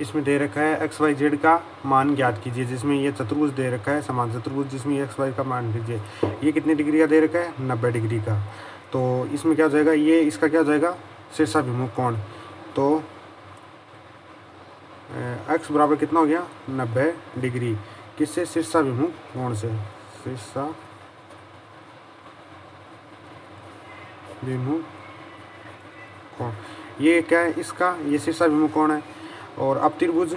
इसमें दे रखा है एक्स वाई जेड का मान ज्ञात कीजिए, जिसमें ये चतुर्भुज दे रखा है समान चतुर्भुज, जिसमें एक्स वाई का मान कीजिए। ये कितने डिग्री का दे रखा है? 90 डिग्री का। तो इसमें क्या हो जाएगा, ये इसका क्या हो जाएगा? शीर्षाभिमुख कोण। तो एक्स बराबर कितना हो गया? 90 डिग्री। किससे? शीर्षाभिमुख कोण से। शीर्षाभिमुख कोण, ये क्या है इसका? ये शीर्षाभिमुख कोण है। और अब त्रिभुज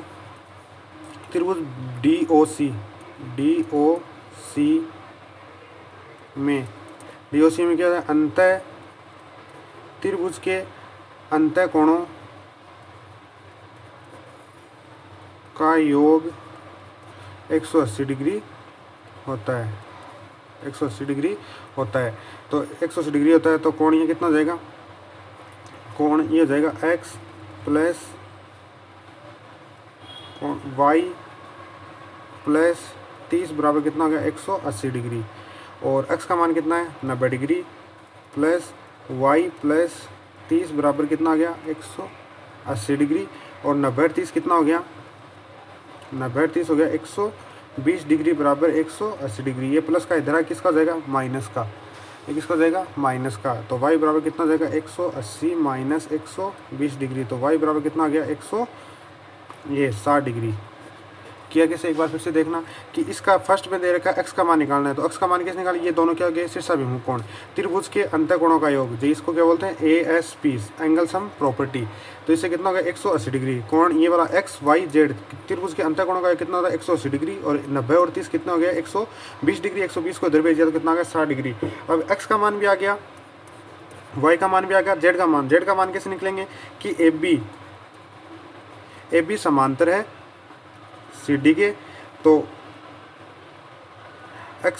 डी ओ सी में क्या है? अंतः त्रिभुज के अंतः कोणों का योग 180 डिग्री होता है। 180 डिग्री होता है। तो 180 डिग्री होता है तो कोण ये कितना हो जाएगा? कोण ये हो जाएगा x प्लस वाई प्लस 30 बराबर कितना हो गया? 180 डिग्री। और x का मान कितना है? 90 डिग्री प्लस y प्लस 30 बराबर कितना हो गया? 180 डिग्री। और 90 और 30 कितना हो गया? 90 और 30 हो गया 120 डिग्री बराबर 180 डिग्री। ये प्लस का इधर किसका हो जाएगा? माइनस का। ये किसका हो जाएगा? माइनस का। तो y बराबर कितना हो जाएगा? 180 माइनस 120 डिग्री। तो y बराबर कितना हो गया? 60 डिग्री। किया कैसे? एक बार फिर से देखना कि इसका फर्स्ट में दे रखा है x का मान निकालना है। तो x का मान कैसे निकालें? ये दोनों क्या हो गए? शीर्षाभिमुख कोण। त्रिभुज के अंतःकोणों का योग, जो इसको क्या बोलते हैं? ASP, angle sum property. तो इससे कितना हो गया? 180 डिग्री। कोण ये वाला एक्स वाई जेड त्रिभुज के अंतःकोणों का कितना होता है? 180 डिग्री। और 90 और 30 कितना हो गया? 120 डिग्री। 120 को इधर भेज दिया तो कितना हो गया? 60 डिग्री। अब x का मान भी आ गया, y का मान भी आ गया, z का मान कैसे निकलेंगे कि AB समांतर है CD के। तो x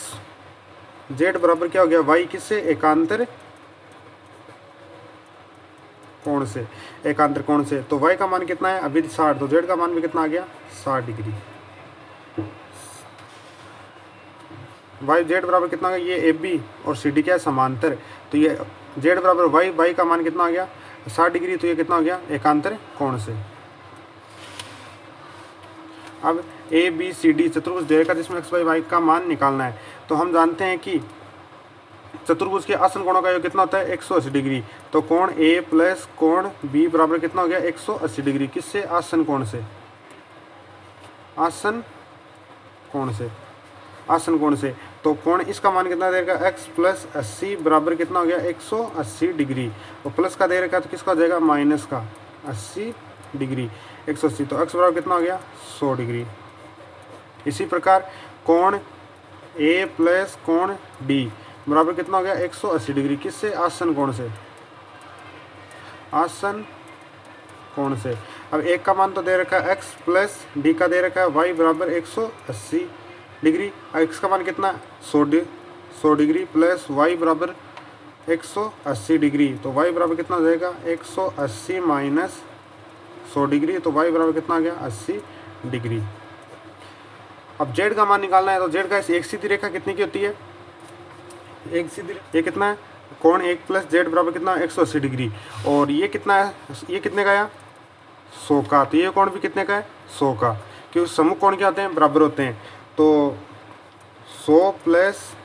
z बराबर क्या हो गया? y किससे? एकांतर कोण से। एकांतर कोण से। तो y का मान कितना है? अभी 60। तो z का मान भी कितना आ गया? 60 डिग्री। y z बराबर कितना आ गया? ये AB और CD क्या है? समांतर। तो ये z बराबर y का मान कितना आ गया? 60 डिग्री। तो ये कितना हो गया? एकांतर कोण से। अब ABCD चतुर्भुज दे रखा जिसमें x y का मान निकालना है। तो हम जानते हैं कि चतुर्भुज के आसन कोणों का योग कितना होता है? 180 डिग्री। तो कोण A प्लस कोण B बराबर कितना हो गया? 180 डिग्री। किससे? आसन कोण से। आसन कोण से। तो कोण इसका मान कितना दे रखा? x प्लस 80 बराबर कितना हो गया? 180 डिग्री। और प्लस का दे रखा तो किसका हो जाएगा? माइनस का 80 डिग्री। 180 तो x बराबर कितना हो गया? 100 डिग्री। इसी प्रकार कोण A प्लस कोण D बराबर कितना हो गया? 180 डिग्री। किससे? आसन कोण से। आसन कोण से। अब एक का मान तो दे रखा है x प्लस D का दे रखा है y बराबर 180 डिग्री। x का मान कितना? 100 डिग्री प्लस y बराबर 180 डिग्री। तो y बराबर कितना हो जाएगा? 180 माइनस 100 डिग्री। तो y बराबर कितना आ गया? 80 डिग्री। अब z का मान निकालना है। तो z का एक सीधी रेखा कितनी की होती है? एक सीधी, ये कितना है? कोण 1 प्लस z बराबर कितना? 180 डिग्री। और ये कितना है? ये कितने का है? 100 का। तो ये कोण भी कितने का है? 100 का। क्योंकि समूह कोण क्या होते हैं? बराबर होते हैं। तो 100 प्लस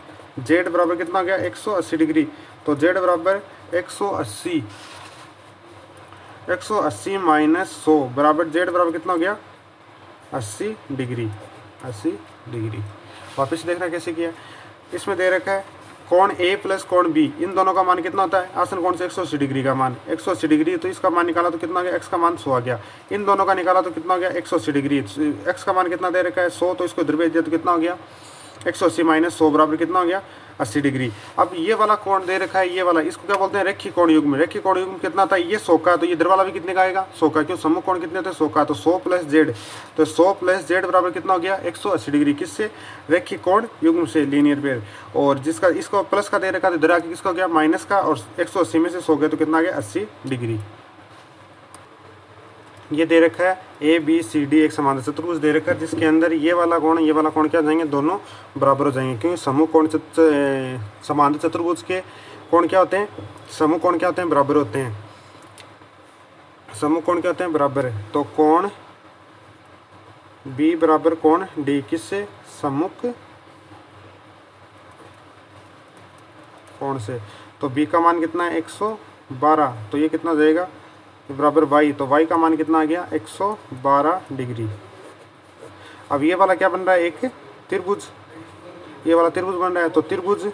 z बराबर कितना हो गया? 180 डिग्री। तो z बराबर 180 माइनस 100 बराबर z बराबर कितना हो गया? 80 डिग्री। 80 डिग्री। वापस देखना कैसे किया। इसमें दे रखा है कोण A प्लस कोण B, इन दोनों का मान कितना होता है? आसन कोण से 180 डिग्री का मान 180 डिग्री। तो इसका मान निकाला तो कितना गया? x का मान 100 आ गया। इन दोनों का निकाला तो कितना हो गया? 180 डिग्री। x का मान कितना दे रखा है? 100। तो इसको इधर भेज दिया तो कितना हो गया? 180 माइनस 100 बराबर कितना हो गया? 80 डिग्री। अब ये वाला कोण दे रखा है, ये वाला, इसको क्या बोलते हैं? रेखीय कोण युग्म। रेखीय कोण युग्म कितना था? ये 100 का। तो ये इधर वाला भी कितने का आएगा? 100 का। क्यों? समूह कोण कितने थे? 100 का। तो 100 प्लस z। तो 100 प्लस z बराबर कितना हो गया? 180 डिग्री। किससे? रेखीय कोण युग्म से, लीनियर पेयर। और जिसका इसको प्लस का दे रखा था, इधर आके किसका हो गया? माइनस का। और 180 में से 100 गया तो कितना आ गया? 80 डिग्री। ये दे रखा है ABCD एक समांतर चतुर्भुज दे रखा है जिसके अंदर ये वाला कोण क्या हो जाएंगे? दोनों बराबर हो जाएंगे। क्योंकि समूह कोण समांतर चतुर्भुज के कोण क्या होते हैं? समूह कोण क्या होते हैं? बराबर होते हैं। समूह कोण क्या होते हैं? बराबर है। तो कोण बी बराबर कोण डी, किससे? सम्मुख कोण से। तो बी का मान कितना है 112, तो ये कितना जाएगा बराबर वाई, तो वाई का मान कितना आ गया 112 डिग्री। अब ये वाला क्या बन रहा है, एक त्रिभुज, ये वाला त्रिभुज बन रहा है। तो त्रिभुज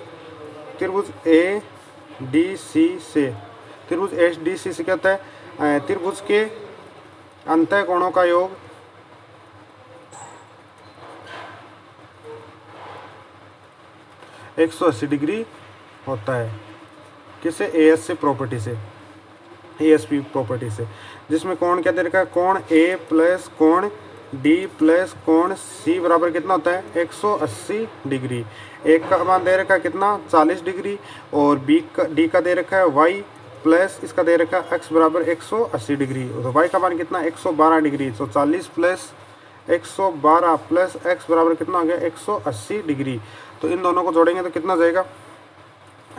ए डी सी से, त्रिभुज एच डी सी से क्या होता है, त्रिभुज के अंतः कोणों का योग 180 डिग्री होता है। किससे? एएस से प्रॉपर्टी से, एएसपी प्रॉपर्टी से, जिसमें कोण क्या दे रखा है, कोण ए प्लस कोण डी प्लस कोण सी बराबर कितना होता है 180 डिग्री। एक का मान दे रखा है कितना 40 डिग्री, और डी का दे रखा है वाई प्लस इसका दे रखा है एक्स बराबर 180 डिग्री। तो वाई का मान कितना 112 डिग्री। तो 40 प्लस 112 प्लस एक्स बराबर कितना हो गया 180 डिग्री। तो इन दोनों को जोड़ेंगे तो कितना जाएगा,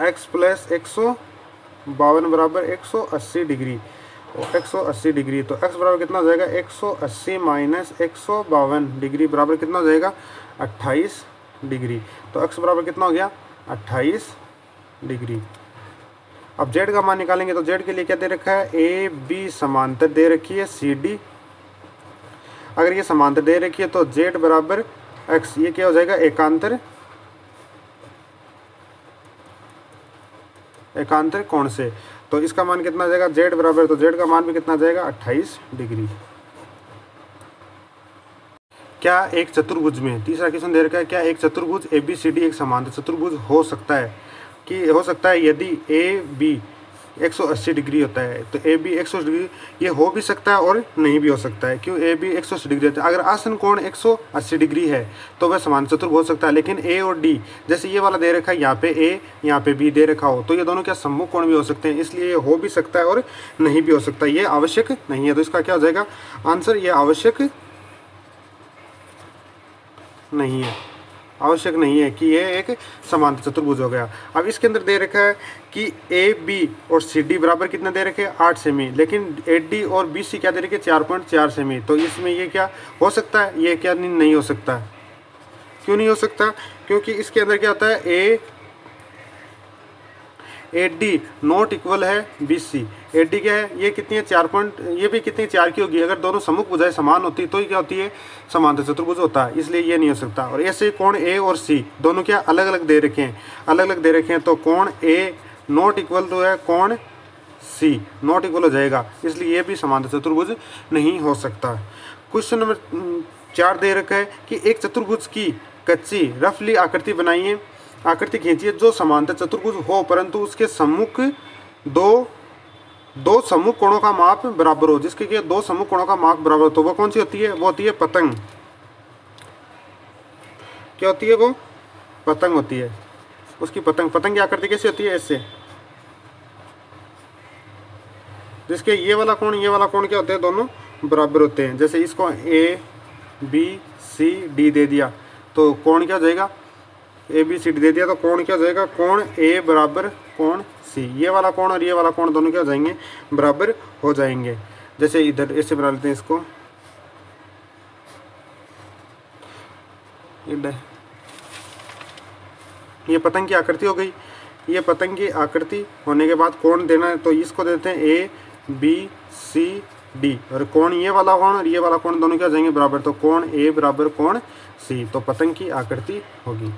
x प्लस 152 बराबर 180 डिग्री, और 180 डिग्री। तो x बराबर कितना जाएगा 180 माइनस 152 डिग्री बराबर कितना जाएगा 28 डिग्री। तो x बराबर कितना हो गया 28 डिग्री। अब z का मान निकालेंगे तो z के लिए क्या दे रखा है, ए बी समांतर दे रखी है सी डी। अगर ये समांतर दे रखी है तो z बराबर x, ये क्या हो जाएगा एकांतर कोण से। तो इसका मान कितना जाएगा z बराबर, तो z का मान भी कितना जाएगा 28 डिग्री। क्या एक चतुर्भुज में, तीसरा क्वेश्चन दे रखा है, क्या एक चतुर्भुज ABCD एक समांतर चतुर्भुज हो सकता है, कि हो सकता है यदि AB 180 डिग्री होता है। तो AB 180 डिग्री ये हो भी सकता है और नहीं भी हो सकता है। क्यों? AB 180 डिग्री होता है। अगर आसन कोण 180 डिग्री है तो वह समांतर चतुर्भुज हो सकता है। लेकिन A और D, जैसे ये वाला दे रखा है यहाँ पे A यहाँ पे B दे रखा हो, तो ये दोनों क्या सम्मुख कोण भी हो सकते हैं। इसलिए ये हो भी सकता है और नहीं भी हो सकता, ये आवश्यक नहीं है। तो इसका क्या हो जाएगा आंसर, ये आवश्यक नहीं है, आवश्यक नहीं है कि ये एक समांतर चतुर्भुज हो गया। अब इसके अंदर दे रखा है कि ए बी और सी डी बराबर कितने दे रखे 8 सेमी, लेकिन ए डी और बी सी क्या दे रखे 4.4 सेमी। तो इसमें ये क्या हो सकता है, ये क्या नहीं हो सकता। क्यों नहीं हो सकता? क्योंकि इसके अंदर क्या होता है ए डी नॉट इक्वल है बी सी। ए डी क्या है, ये कितनी है 4 ये भी कितनी 4 की होगी। अगर दोनों सम्मुख भुजाएं समान होती तो ये क्या होती है समांतर चतुर्भुज होता है, इसलिए ये नहीं हो सकता। और ऐसे कोण ए और सी दोनों क्या अलग अलग दे रखे हैं, अलग अलग दे रखे हैं। तो कोण ए नॉट इक्वल तो है कोण सी नॉट इक्वल हो जाएगा, इसलिए ये भी समांतर चतुर्भुज नहीं हो सकता। क्वेश्चन नंबर 4 दे रखा है कि एक चतुर्भुज की कच्ची रफली आकृति बनाइए, आकृति खींचिए जो समांतर चतुर्भुज हो परंतु उसके सम्मुख दो सम्मुख कोणों का माप बराबर हो। जिसके कि दो सम्मुख कोणों का माप बराबर हो तो वो कौन सी होती है, वो होती है पतंग। क्या होती है वो? पतंग होती है। उसकी पतंग की आकृति कैसी होती है, ऐसे। जिसके ये वाला कोण क्या होते हैं, दोनों बराबर होते हैं। जैसे इसको ए बी सी डी दे दिया तो कोण क्या हो जाएगा, ए बी सी डी दे दिया तो कोण क्या हो जाएगा, कोण ए बराबर कोण सी। ये वाला कोण और ये वाला कोण दोनों क्या हो जाएंगे, बराबर हो जाएंगे। जैसे इधर ऐसे बना लेते हैं इसको, ये पतंग की आकृति हो गई। ये पतंग की आकृति होने के बाद कोण देना है तो इसको देते हैं ए बी सी डी, और कोण ये वाला कोण और ये वाला कोण दोनों क्या हो जाएंगे बराबर। तो कोण ए बराबर कोण सी, तो पतंग की आकृति होगी।